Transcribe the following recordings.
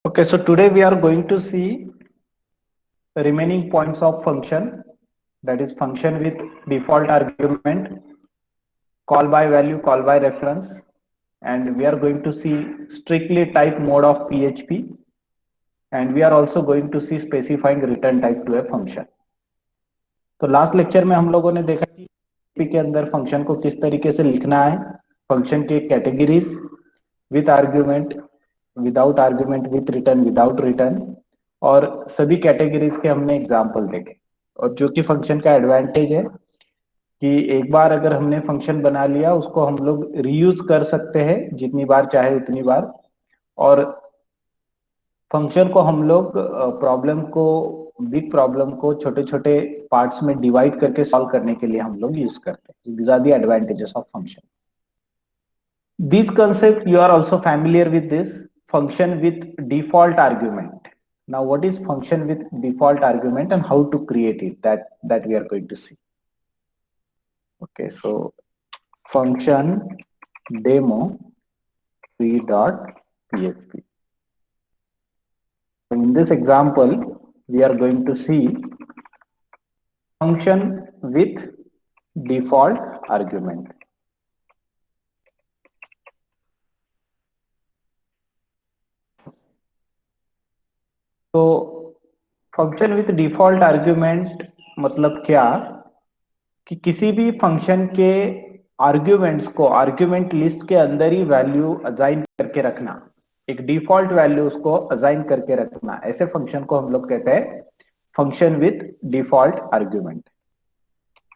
Okay, so today we are going to see the remaining points of function, that is function with default argument, call by value, call by reference, and we are going to see strictly type mode of PHP, and we are also going to see specifying return type to a function. तो last lecture में हम लोगों ने देखा कि PHP के अंदर function को किस तरीके से लिखना है, फंक्शन के categories, with argument, without argument, with return, without return, और सभी कैटेगरीज के हमने एग्जाम्पल देखे। और जो कि फंक्शन का एडवांटेज है कि एक बार अगर हमने फंक्शन बना लिया उसको हम लोग रीयूज कर सकते हैं जितनी बार चाहे उतनी बार, और फंक्शन को हम लोग बिग प्रॉब्लम को छोटे छोटे पार्ट्स में डिवाइड करके सॉल्व करने के लिए हम लोग यूज करते हैं। These are the advantages of function. This concept you are also familiar with this function with default argument. Now what is function with default argument and how to create it, that we are going to see. Okay, so function demo free.php. In this example we are going to see function with default argument. तो function with default argument मतलब क्या कि किसी भी function के arguments को argument list के अंदर ही वैल्यू असाइन करके रखना, एक डिफॉल्ट वैल्यू उसको असाइन करके रखना, ऐसे फंक्शन को हम लोग कहते हैं function with default argument.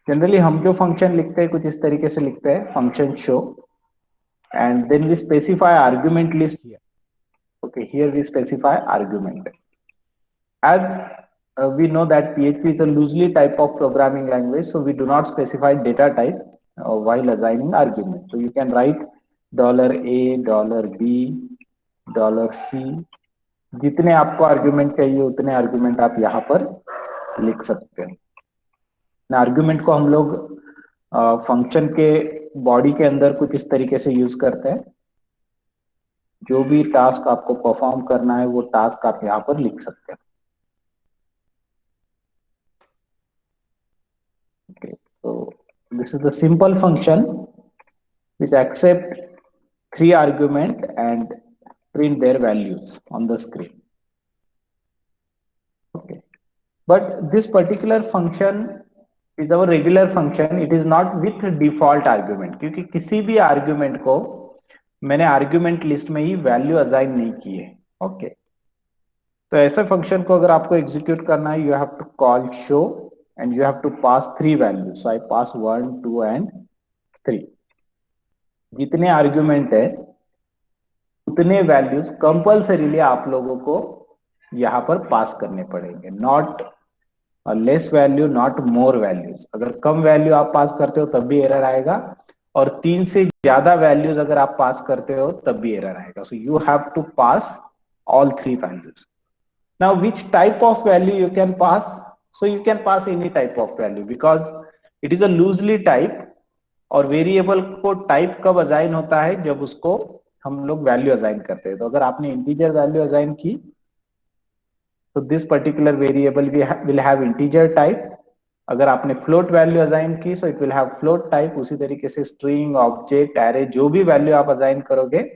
Generally हम जो फंक्शन लिखते हैं कुछ इस तरीके से लिखते हैं, function show and then we specify argument list here. Okay, here we specify argument. As we know that PHP is a loosely type of programming language, so we do not specify data type while assigning argument. So you can write $A, $B, $C, जितने आपको argument चाहिए उतने argument आप यहाँ पर लिख सकते हैं। आर्ग्यूमेंट को हम लोग फंक्शन के बॉडी के अंदर कुछ इस तरीके से यूज करते हैं। जो भी टास्क आपको परफॉर्म करना है वो टास्क आप यहाँ पर लिख सकते हैं। Okay, so this is the simple function which accept 3 argument and print their values on the screen. Okay, but this particular function is our regular function. It is not with default argument क्योंकि किसी भी argument को मैंने argument list में ही value assign नहीं की है। Okay, तो ऐसे फंक्शन को अगर आपको एग्जीक्यूट करना है, you have to call show and you have to pass 3 values. So I pass 1, 2 and 3. जितने आर्ग्यूमेंट है उतने वैल्यूज कंपल्सरीली आप लोगों को यहाँ पर पास करने पड़ेंगे, not less value, not more values. अगर कम वैल्यू आप पास करते हो तब भी एरर आएगा, और 3 से ज्यादा वैल्यूज अगर आप पास करते हो तब भी एरर आएगा। So you have to pass all 3 values. Now which type of value you can pass? So you can pass any type of value because it is a loosely type, और variable को type कब assign होता है, जब उसको हम लोग value assign करते हैं। तो अगर आपने इंटीजर वैल्यू असाइन की तो this particular variable will have integer type. अगर आपने फ्लोट वैल्यू असाइन की so it will have float type. उसी तरीके से स्ट्रिंग, ऑब्जेक्ट, एरे, जो भी वैल्यू आप असाइन करोगे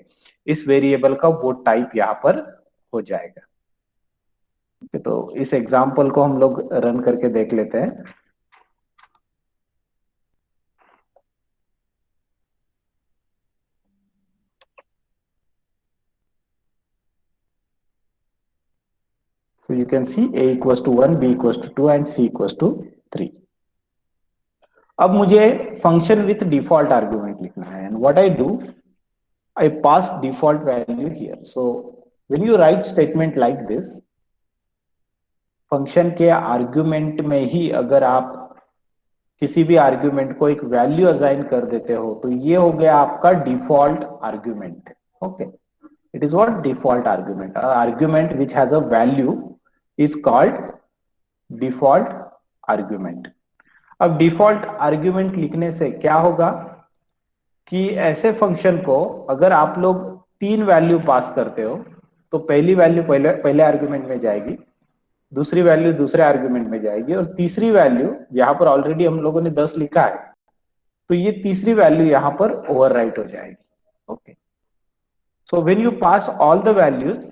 इस वेरिएबल का वो टाइप यहाँ पर हो जाएगा। तो इस एग्जाम्पल को हम लोग रन करके देख लेते हैं। So you can see A equals to 1, B equals to 2 and C equals to 3. अब मुझे फंक्शन विथ डिफॉल्ट आर्ग्यूमेंट लिखना है, and what I do, I pass default value here. So when you right statement like this, function के argument में ही अगर आप किसी भी आर्ग्यूमेंट को एक वैल्यू असाइन कर देते हो तो ये हो गया आपका default argument. Okay, it is what default argument, argument which has a value is called default argument. अब डिफॉल्ट आर्ग्यूमेंट लिखने से क्या होगा कि ऐसे फंक्शन को अगर आप लोग 3 वैल्यू पास करते हो तो पहली वैल्यू पहले आर्गुमेंट में जाएगी, दूसरी वैल्यू दूसरे आर्गुमेंट में जाएगी, और तीसरी वैल्यू यहाँ पर ऑलरेडी हम लोगों ने 10 लिखा है, तो ये तीसरी वैल्यू यहाँ पर ओवरराइट हो जाएगी. Okay, so when you pass all the values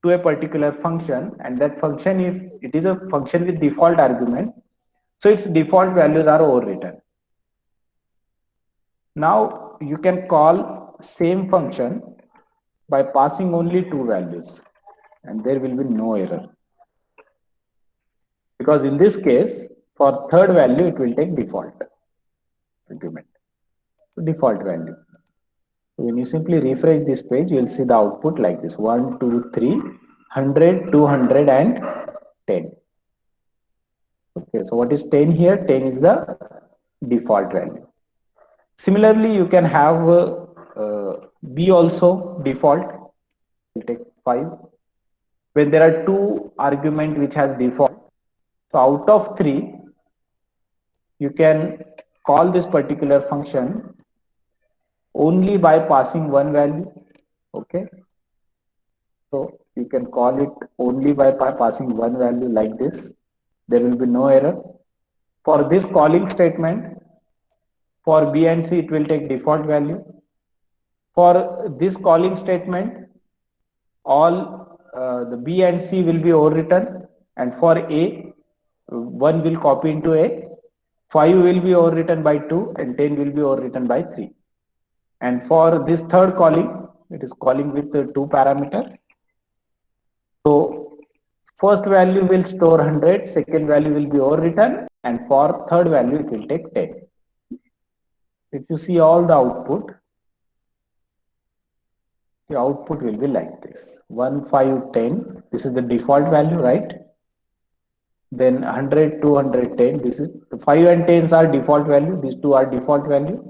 to a particular function, and that function, if it is a function with default argument, so its default values are overwritten. Now you can call same function by passing only two values, and there will be no error, because in this case for third value it will take default argument, default value. When you simply refresh this page, you will see the output like this: 1, 2, 3, 100, 200 and 10. Okay, so what is 10 here? 10 is the default value. Similarly, you can have B also default. We'll take 5. When there are two arguments which has default, so out of 3, you can call this particular function only by passing one value. Okay, so you can call it only by passing one value like this. There will be no error. For this calling statement, for B and C, it will take default value. For this calling statement, all the B and C will be overwritten, and for A, 1 will copy into A, 5 will be overwritten by 2, and 10 will be overwritten by 3. And for this third calling, it is calling with 2 parameters. So first value will store 100, second value will be overwritten, and for third value it will take 10. If you see all the output, the output will be like this: 1, 5, 10. This is the default value, right? Then 100, 210. This is 5 and 10s are default value. These two are default value.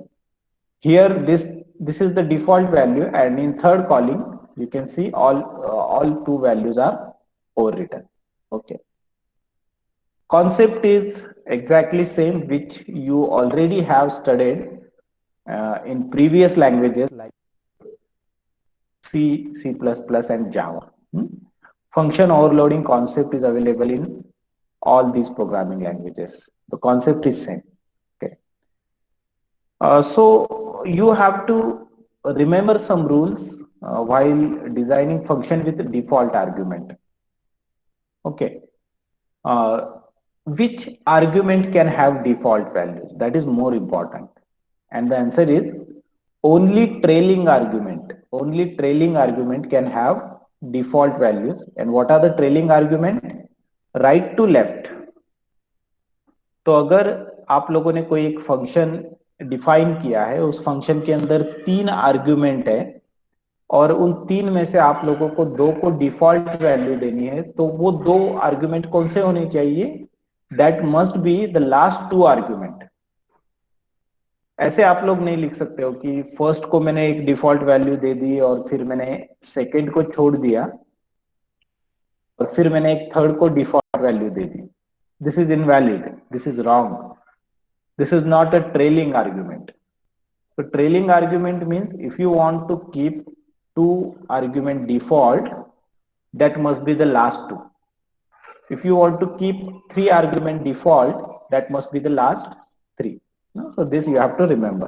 Here, this is the default value, and in third calling, you can see all two values are overwritten. Okay. Concept is exactly same, which you already have studied in previous languages like C, C++, and Java. Function overloading concept is available in all these programming languages. The concept is same. Okay. So you have to remember some rules while designing function with default argument. Okay. Which argument can have default values? That is more important. And the answer is only trailing argument. Only trailing argument can have default values. And what are the trailing argument? Right to left. तो अगर आप लोगों ने कोई एक function define किया है, उस फंक्शन के अंदर 3 आर्ग्यूमेंट है, और उन 3 में से आप लोगों को 2 को डिफॉल्ट वैल्यू देनी है, तो वो 2 आर्ग्यूमेंट कौन से होने चाहिए? That must be the last 2 argument. ऐसे आप लोग नहीं लिख सकते हो कि फर्स्ट को मैंने एक डिफॉल्ट वैल्यू दे दी और फिर मैंने सेकंड को छोड़ दिया और फिर मैंने एक थर्ड को default value they the. This is invalid, this is wrong, this is not a trailing argument. So trailing argument means if you want to keep 2 argument default, that must be the last 2. If you want to keep 3 argument default, that must be the last 3. So this you have to remember.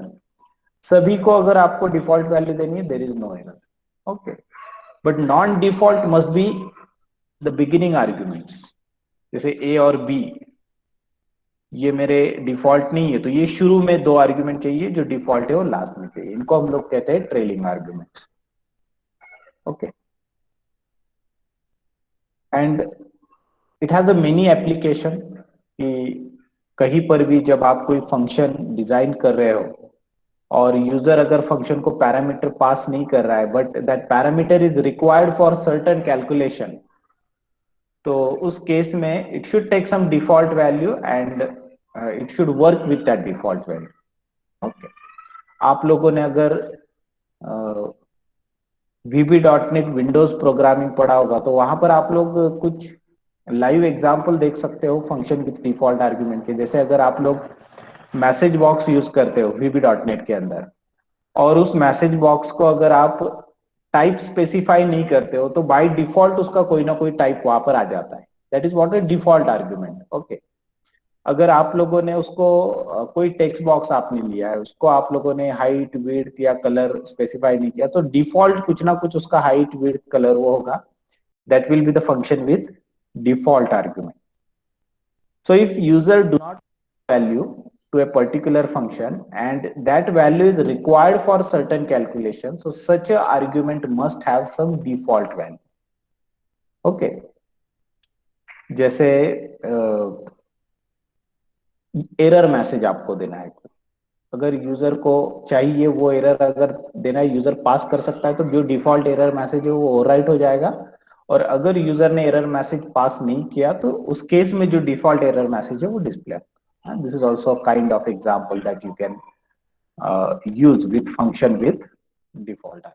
सभी को अगर आपको default value देनी है, there is no error. Okay. But non-default must be the beginning arguments. जैसे A और B, ये मेरे डिफॉल्ट नहीं है, तो ये शुरू में 2 आर्ग्यूमेंट चाहिए, जो डिफॉल्ट है वो लास्ट में चाहिए. इनको हम लोग कहते हैं trailing arguments. Okay. And it has a many application, कि कहीं पर भी जब आप कोई फंक्शन डिजाइन कर रहे हो और यूजर अगर फंक्शन को पैरामीटर पास नहीं कर रहा है, but that parameter is required for certain calculation, तो उस केस में it should take some default value and it should work with that default value. Okay. आप लोगों ने अगर VB.NET विंडोज प्रोग्रामिंग पढ़ा होगा, तो वहां पर आप लोग कुछ लाइव एग्जांपल देख सकते हो फंक्शन विथ डिफॉल्ट आर्ग्यूमेंट के. जैसे अगर आप लोग मैसेज बॉक्स यूज करते हो VB.NET के अंदर, और उस मैसेज बॉक्स को अगर आप टाइप स्पेसिफाई नहीं करते हो तो बाय डिफॉल्ट उसका कोई ना कोई टाइप वहां पर आ जाता है। That is what A default argument. Okay, अगर आप लोगों ने उसको कोई टेक्स्ट बॉक्स आपने लिया है, उसको आप लोगों ने हाइट विड्थ या कलर स्पेसिफाई नहीं किया, तो डिफॉल्ट कुछ ना कुछ उसका हाइट विड्थ कलर वो होगा। That will be the function with default argument. So if user do not value to a particular function and that value is required for certain calculation, so such a argument must have some default value. Okay, जैसे error message आपको देना है, अगर user को चाहिए वो error अगर देना है, यूजर पास कर सकता है, तो जो डिफॉल्ट एरर मैसेज है वो ओवरराइट हो जाएगा। और अगर यूजर ने एरर मैसेज पास नहीं किया तो उस केस में जो डिफॉल्ट एरर मैसेज है वो display. This is also kind of example that you can use with function with default